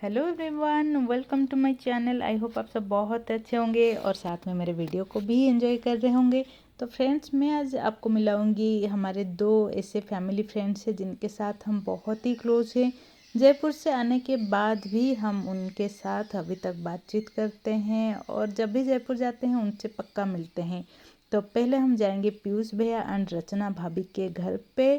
Hello everyone, welcome to my channel. I hope आप सब बहुत अच्छे होंगे और साथ में मेरे वीडियो को भी एंजॉय कर रहे होंगे। तो फ्रेंड्स, मैं आज आपको मिलाऊंगी हमारे दो ऐसे फैमिली फ्रेंड्स हैं जिनके साथ हम बहुत ही क्लोज हैं। जयपुर से आने के बाद भी हम उनके साथ अभी तक बातचीत करते हैं और जब भी जयपुर जाते हैं उनसे पक्का मिलते हैं। तो पहले हम जाएंगे पीयूष भैया एंड रचना भाभी के घर पे।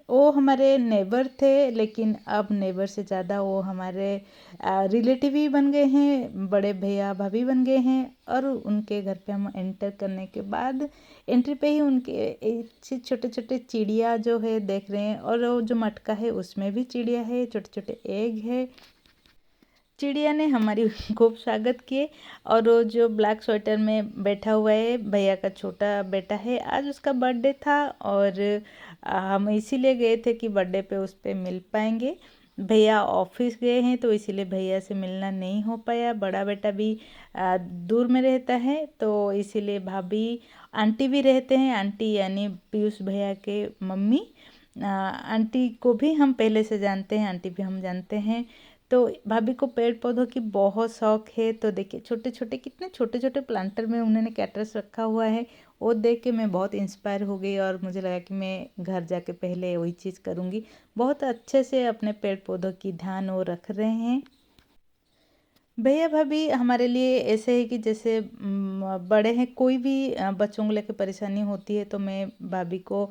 वो हमारे नेबर थे, लेकिन अब नेबर से ज़्यादा वो हमारे रिलेटिव ही बन गए हैं, बड़े भैया भाभी बन गए हैं। और उनके घर पे हम एंटर करने के बाद एंट्री पे ही उनके छोटे छोटे चिड़िया जो है देख रहे हैं, और वो जो मटका है उसमें भी चिड़िया है, छोटे छोटे एग है। चिड़िया ने हमारी खूब स्वागत किए। और वो जो ब्लैक स्वेटर में बैठा हुआ है भैया का छोटा बेटा है, आज उसका बर्थडे था और हम इसीलिए गए थे कि बर्थडे पे उस पर मिल पाएंगे। भैया ऑफिस गए हैं तो इसीलिए भैया से मिलना नहीं हो पाया। बड़ा बेटा भी दूर में रहता है तो इसीलिए भाभी आंटी भी रहते हैं। आंटी यानी पीयूष भैया के मम्मी। आंटी को भी हम पहले से जानते हैं, आंटी भी हम जानते हैं। तो भाभी को पेड़ पौधों की बहुत शौक है। तो देखिए छोटे छोटे, कितने छोटे छोटे प्लांटर में उन्होंने कैक्टस रखा हुआ है। वो देख के मैं बहुत इंस्पायर हो गई और मुझे लगा कि मैं घर जाके पहले वही चीज़ करूँगी। बहुत अच्छे से अपने पेड़ पौधों की ध्यान वो रख रहे हैं। भैया भाभी हमारे लिए ऐसे है कि जैसे बड़े हैं। कोई भी बच्चों को लेकर परेशानी होती है तो मैं भाभी को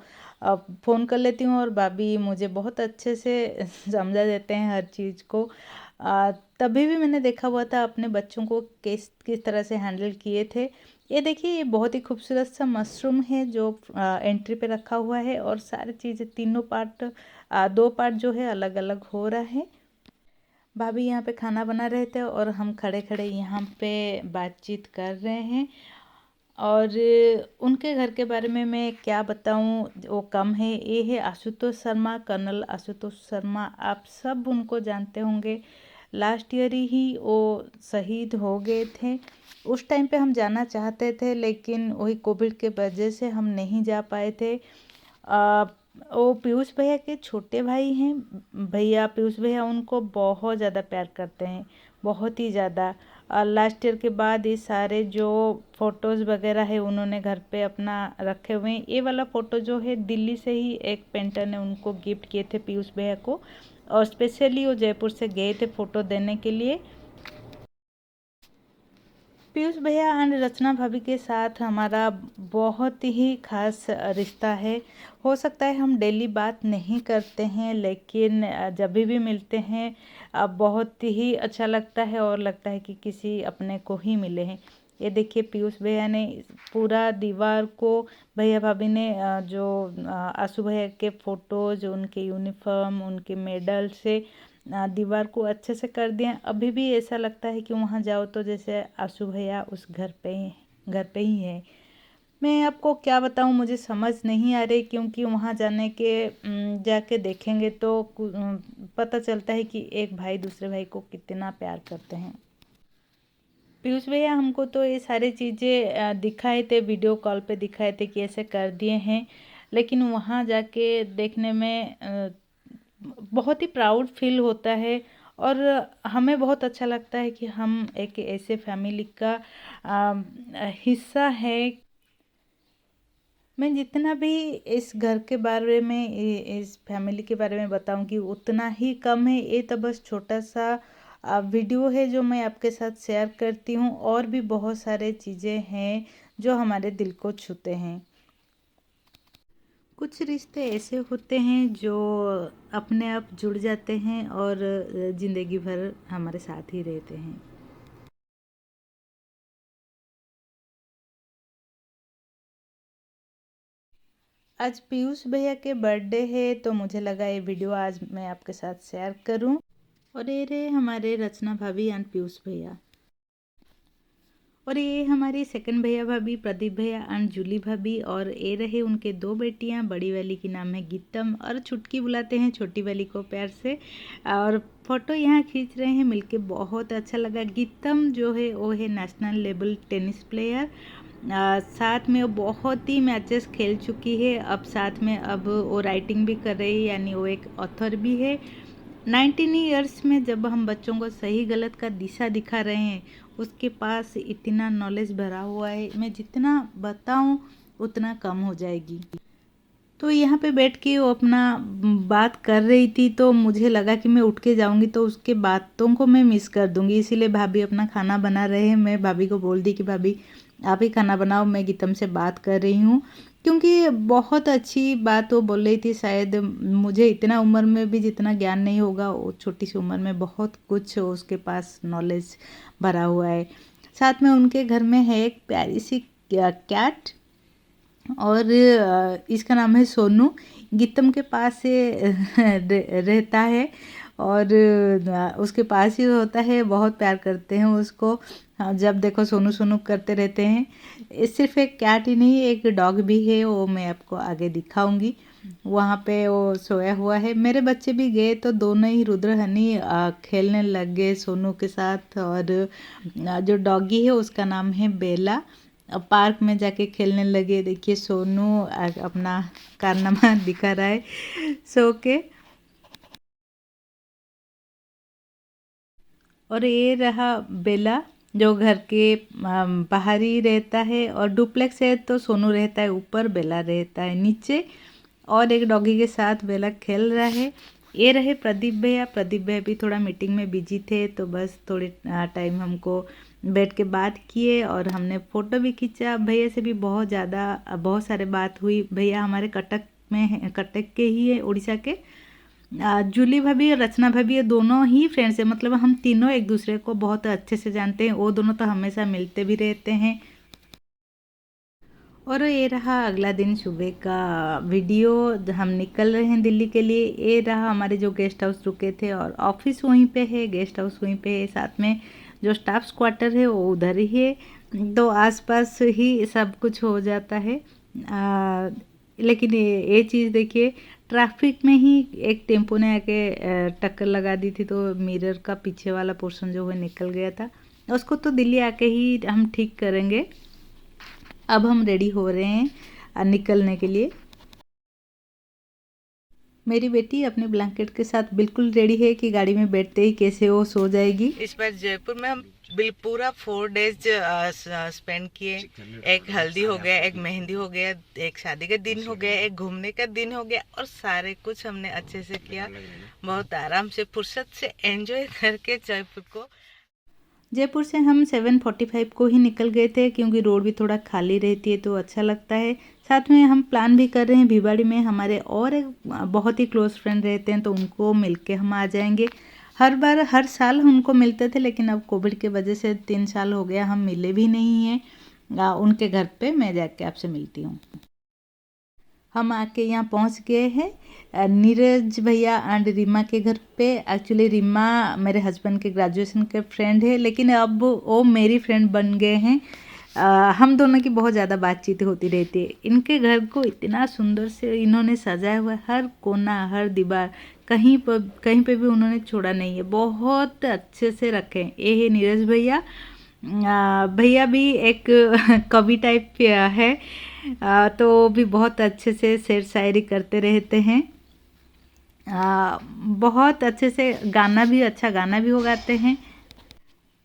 फ़ोन कर लेती हूँ और भाभी मुझे बहुत अच्छे से समझा देते हैं हर चीज़ को। तभी भी मैंने देखा हुआ था अपने बच्चों को किस तरह से हैंडल किए थे। ये देखिए, ये बहुत ही खूबसूरत सा मशरूम है जो एंट्री पे रखा हुआ है, और सारी चीज़ें तीनों पार्ट, दो पार्ट जो है अलग अलग हो रहा है। भाभी यहाँ पे खाना बना रहे थे और हम खड़े खड़े यहाँ पे बातचीत कर रहे हैं। और उनके घर के बारे में मैं क्या बताऊँ, वो कम है। ये है आशुतोष शर्मा, कर्नल आशुतोष शर्मा। आप सब उनको जानते होंगे। लास्ट ईयर ही वो शहीद हो गए थे। उस टाइम पे हम जाना चाहते थे लेकिन वही कोविड के वजह से हम नहीं जा पाए थे। वो पीयूष भैया के छोटे भाई हैं। भैया पीयूष भैया उनको बहुत ज़्यादा प्यार करते हैं, बहुत ही ज़्यादा। लास्ट ईयर के बाद ये सारे जो फ़ोटोज़ वगैरह है उन्होंने घर पे अपना रखे हुए हैं। ये वाला फ़ोटो जो है दिल्ली से ही एक पेंटर ने उनको गिफ्ट किए थे पीयूष भैया को, और स्पेशली वो जयपुर से गए थे फ़ोटो देने के लिए। पीयूष भैया एंड रचना भाभी के साथ हमारा बहुत ही खास रिश्ता है। हो सकता है हम डेली बात नहीं करते हैं, लेकिन जब भी मिलते हैं बहुत ही अच्छा लगता है और लगता है कि किसी अपने को ही मिले हैं। ये देखिए, पीयूष भैया ने पूरा दीवार को, भैया भाभी ने जो आशु भैया के फ़ोटोज़, उनके यूनिफॉर्म, उनके मेडल से दीवार को अच्छे से कर दिए। अभी भी ऐसा लगता है कि वहाँ जाओ तो जैसे आशु भैया उस घर पे ही है। मैं आपको क्या बताऊँ, मुझे समझ नहीं आ रही, क्योंकि वहाँ जाके देखेंगे तो पता चलता है कि एक भाई दूसरे भाई को कितना प्यार करते हैं। पीयूष भैया हमको तो ये सारी चीज़ें दिखाए थे, वीडियो कॉल पे दिखाए थे कि ऐसे कर दिए हैं, लेकिन वहाँ जाके देखने में बहुत ही प्राउड फील होता है। और हमें बहुत अच्छा लगता है कि हम एक ऐसे फैमिली का हिस्सा है। मैं जितना भी इस घर के बारे में, इस फैमिली के बारे में बताऊंगी उतना ही कम है। ये तो बस छोटा सा वीडियो है जो मैं आपके साथ शेयर करती हूँ, और भी बहुत सारे चीज़ें हैं जो हमारे दिल को छूते हैं। कुछ रिश्ते ऐसे होते हैं जो अपने आप जुड़ जाते हैं और ज़िंदगी भर हमारे साथ ही रहते हैं। आज पीयूष भैया के बर्थडे है तो मुझे लगा ये वीडियो आज मैं आपके साथ शेयर करूं। और ये रहे हमारे रचना भाभी एंड पीयूष भैया। और ये हमारी सेकंड भैया भाभी प्रदीप भैया एंड जूली भाभी। और ये रहे उनके दो बेटियां, बड़ी वाली की नाम है गीतम और छुटकी बुलाते हैं छोटी वाली को प्यार से। और फोटो यहाँ खींच रहे हैं मिलके, बहुत अच्छा लगा। गीतम जो है वो है नेशनल लेवल टेनिस प्लेयर। साथ में वो बहुत ही मैचेस खेल चुकी है। अब साथ में अब वो राइटिंग भी कर रही है, यानी वो एक ऑथर भी है। 19 ईयर्स में जब हम बच्चों को सही गलत का दिशा दिखा रहे हैं, उसके पास इतना नॉलेज भरा हुआ है, मैं जितना बताऊं उतना कम हो जाएगी। तो यहाँ पे बैठ के वो अपना बात कर रही थी, तो मुझे लगा कि मैं उठ के जाऊँगी तो उसके बातों को मैं मिस कर दूँगी, इसीलिए भाभी अपना खाना बना रहे हैं। मैं भाभी को बोल दी कि भाभी आप ही खाना बनाओ, मैं गीतम से बात कर रही हूँ, क्योंकि बहुत अच्छी बात वो बोल रही थी। शायद मुझे इतना उम्र में भी जितना ज्ञान नहीं होगा, वो छोटी सी उम्र में बहुत कुछ उसके पास नॉलेज भरा हुआ है। साथ में उनके घर में है एक प्यारी सी कैट, और इसका नाम है सोनू। गीतम के पास से रहता है, और उसके पास ही होता है, बहुत प्यार करते हैं उसको। जब देखो सोनू सोनू करते रहते हैं। सिर्फ एक कैट ही नहीं, एक डॉग भी है, वो मैं आपको आगे दिखाऊंगी। वहाँ पे वो सोया हुआ है। मेरे बच्चे भी गए तो दोनों ही रुद्र हनी खेलने लग गए सोनू के साथ। और जो डॉगी है उसका नाम है बेला, पार्क में जाके खेलने लगे। देखिए सोनू अपना कारनामा दिखा रहा है सो के। और ये रहा बेला, जो घर के बाहर ही रहता है। और डुप्लेक्स है तो सोनू रहता है ऊपर, बेला रहता है नीचे। और एक डॉगी के साथ बेला खेल रहा है। ये रहे प्रदीप भैया। प्रदीप भैया भी थोड़ा मीटिंग में बिजी थे, तो बस थोड़े टाइम हमको बैठ के बात किए, और हमने फ़ोटो भी खींचा। भैया से भी बहुत सारे बात हुई। भैया हमारे कटक में है, कटक के ही है, उड़ीसा के। जूली भाभी और रचना भाभी, ये दोनों ही फ्रेंड्स हैं, मतलब हम तीनों एक दूसरे को बहुत अच्छे से जानते हैं। वो दोनों तो हमेशा मिलते भी रहते हैं। और ये रहा अगला दिन सुबह का वीडियो। हम निकल रहे हैं दिल्ली के लिए। ये रहा हमारे जो गेस्ट हाउस रुके थे, और ऑफिस वहीं पे है, गेस्ट हाउस वहीं पे है, साथ में जो स्टाफ्स क्वार्टर है वो उधर ही है। तो आसपास ही सब कुछ हो जाता है। लेकिन ये चीज़ देखिए, ट्रैफिक में ही एक टेम्पो ने आके टक्कर लगा दी थी, तो मिरर का पीछे वाला पोर्शन जो है निकल गया था। उसको तो दिल्ली आके ही हम ठीक करेंगे। अब हम रेडी हो रहे हैं निकलने के लिए। मेरी बेटी अपने ब्लैंकेट के साथ बिल्कुल रेडी है कि गाड़ी में बैठते ही कैसे वो सो जाएगी। इस बार जयपुर में हम पूरा 4 डेज स्पेंड किए। एक हल्दी हो गया, एक मेहंदी हो गया, एक शादी का दिन हो गया, एक घूमने का दिन हो गया, और सारे कुछ हमने अच्छे से किया। बहुत आराम से फुर्सत से एंजॉय करके जयपुर से हम 7:45 को ही निकल गए थे, क्योंकि रोड भी थोड़ा खाली रहती है तो अच्छा लगता है। साथ में हम प्लान भी कर रहे हैं, भिवाड़ी में हमारे और एक बहुत ही क्लोज फ्रेंड रहते हैं, तो उनको मिलके हम आ जाएंगे। हर साल हम उनको मिलते थे, लेकिन अब कोविड की वजह से 3 साल हो गया हम मिले भी नहीं हैं। उनके घर पे मैं जाके आपसे मिलती हूँ। हम आके यहाँ पहुँच गए हैं नीरज भैया एंड रीमा के घर पे। एक्चुअली रीमा मेरे हस्बैंड के ग्रेजुएशन के फ्रेंड है, लेकिन अब वो मेरी फ्रेंड बन गए हैं। हम दोनों की बहुत ज़्यादा बातचीत होती रहती है। इनके घर को इतना सुंदर से इन्होंने सजाया हुआ है, हर कोना हर दीवार कहीं पे भी उन्होंने छोड़ा नहीं है, बहुत अच्छे से रखे हैं। ये है नीरज भैया। भैया भी एक कवि टाइप है। तो भी बहुत अच्छे से शेर शायरी करते रहते हैं। बहुत अच्छे से अच्छा गाना भी वो गाते हैं।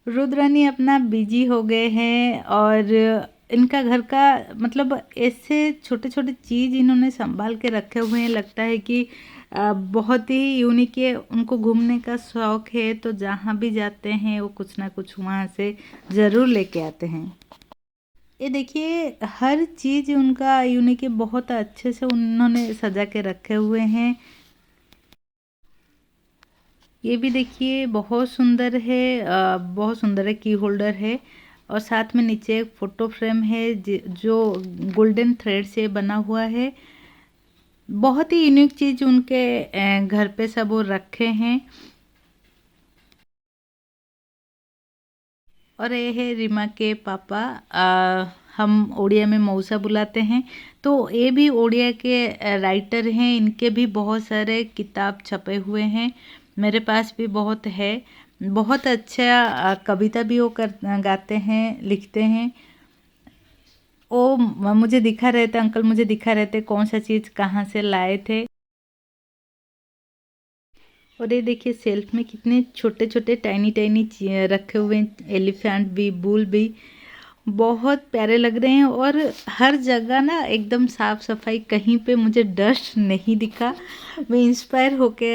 रुद्रानी अपना बिजी हो गए हैं, और इनका घर का मतलब ऐसे छोटे छोटे चीज़ इन्होंने संभाल के रखे हुए हैं। लगता है कि बहुत ही यूनिक है। उनको घूमने का शौक़ है, तो जहाँ भी जाते हैं वो कुछ ना कुछ वहाँ से ज़रूर लेके आते हैं। ये देखिए हर चीज़ उनका यूनिक है, बहुत अच्छे से उन्होंने सजा के रखे हुए हैं। ये भी देखिए बहुत सुंदर है, बहुत सुंदर है, की होल्डर है। और साथ में नीचे एक फ़ोटो फ्रेम है जो गोल्डन थ्रेड से बना हुआ है। बहुत ही यूनिक चीज़ उनके घर पे सब वो रखे हैं। और ये है रीमा के पापा, हम ओडिया में मौसा बुलाते हैं। तो ये भी ओडिया के राइटर हैं। इनके भी बहुत सारे किताब छपे हुए हैं, मेरे पास भी बहुत है। बहुत अच्छा कविता भी वो गाते हैं, लिखते हैं। वो मुझे दिखा रहे थे, अंकल मुझे दिखा रहे थे कौन सा चीज़ कहाँ से लाए थे। और ये देखिए सेल्फ में कितने छोटे छोटे टाइनी टाइनी रखे हुए हैं, एलिफेंट भी, बुल भी, बहुत प्यारे लग रहे हैं। और हर जगह ना एकदम साफ़ सफाई, कहीं पे मुझे डस्ट नहीं दिखा। मैं इंस्पायर होके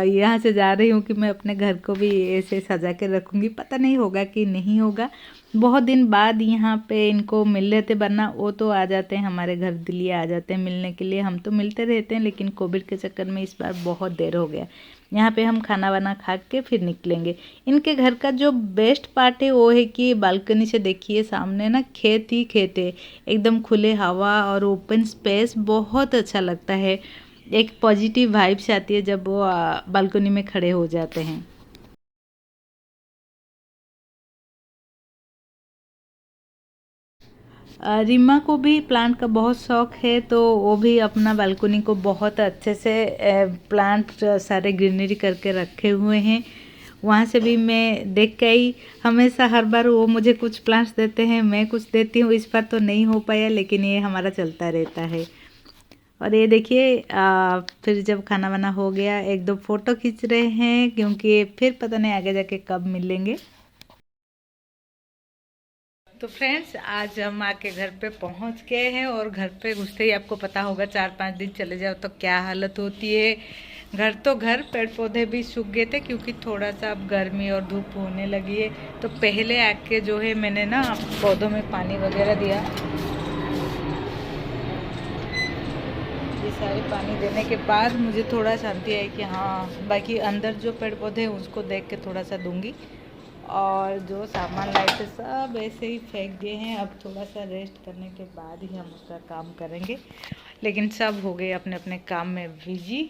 यहाँ से जा रही हूँ कि मैं अपने घर को भी ऐसे सजा के रखूँगी। पता नहीं होगा कि नहीं होगा। बहुत दिन बाद यहाँ पे इनको मिल रहे थे, वरना वो तो आ जाते हैं हमारे घर, दिल्ली आ जाते हैं मिलने के लिए। हम तो मिलते रहते हैं, लेकिन कोविड के चक्कर में इस बार बहुत देर हो गया। यहाँ पे हम खाना वाना खा के फिर निकलेंगे। इनके घर का जो बेस्ट पार्ट है वो है कि बालकनी से देखिए सामने ना खेत ही खेत है, एकदम खुले हवा और ओपन स्पेस, बहुत अच्छा लगता है। एक पॉजिटिव वाइब्स आती है जब वो बालकनी में खड़े हो जाते हैं। रीमा को भी प्लांट का बहुत शौक है, तो वो भी अपना बालकनी को बहुत अच्छे से प्लांट सारे ग्रीनरी करके रखे हुए हैं। वहाँ से भी मैं देख के आई। हमेशा हर बार वो मुझे कुछ प्लांट्स देते हैं, मैं कुछ देती हूँ। इस बार तो नहीं हो पाया, लेकिन ये हमारा चलता रहता है। और ये देखिए फिर जब खाना वाना हो गया, एक दो फ़ोटो खींच रहे हैं, क्योंकि फिर पता नहीं आगे जाके कब मिलेंगे। तो फ्रेंड्स, आज हम आके घर पे पहुंच गए हैं। और घर पे घुसते ही आपको पता होगा 4-5 दिन चले जाओ तो क्या हालत होती है। घर तो घर, पेड़ पौधे भी सूख गए थे, क्योंकि थोड़ा सा अब गर्मी और धूप होने लगी है। तो पहले आके जो है मैंने ना पौधों में पानी वगैरह दिया। ये सारे पानी देने के बाद मुझे थोड़ा शांति है कि हाँ, बाकी अंदर जो पेड़ पौधे हैं उसको देख के थोड़ा सा दूंगी। और जो सामान लाए थे सब ऐसे ही फेंक दिए हैं। अब थोड़ा सा रेस्ट करने के बाद ही हम उसका काम करेंगे। लेकिन सब हो गए अपने अपने काम में बिजी।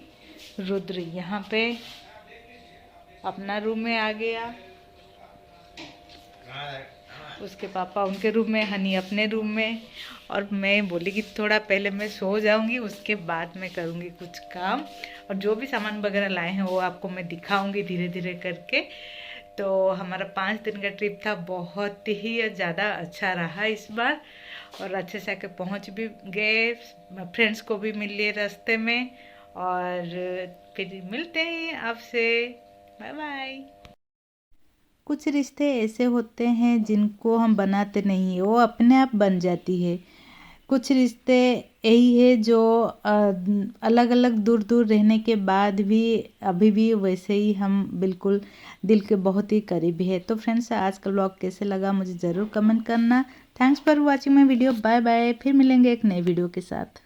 रुद्र यहाँ पे अपना रूम में आ गया, उसके पापा उनके रूम में, हनी अपने रूम में। और मैं बोली कि थोड़ा पहले मैं सो जाऊंगी, उसके बाद मैं करूंगी कुछ काम। और जो भी सामान वगैरह लाए हैं वो आपको मैं दिखाऊंगी धीरे धीरे करके। तो हमारा 5 दिन का ट्रिप था, बहुत ही ज़्यादा अच्छा रहा इस बार। और अच्छे से आके पहुँच भी गए, फ्रेंड्स को भी मिल लिए रास्ते में। और फिर मिलते हैं आपसे। Bye bye. कुछ रिश्ते ऐसे होते हैं जिनको हम बनाते नहीं, वो अपने आप बन जाती है। कुछ रिश्ते यही है जो अलग अलग दूर दूर रहने के बाद भी अभी भी वैसे ही हम बिल्कुल दिल के बहुत ही करीबी है। तो फ्रेंड्स, आज का व्लॉग कैसे लगा मुझे ज़रूर कमेंट करना। Thanks for watching my video. Bye bye. फिर मिलेंगे एक नए वीडियो के साथ।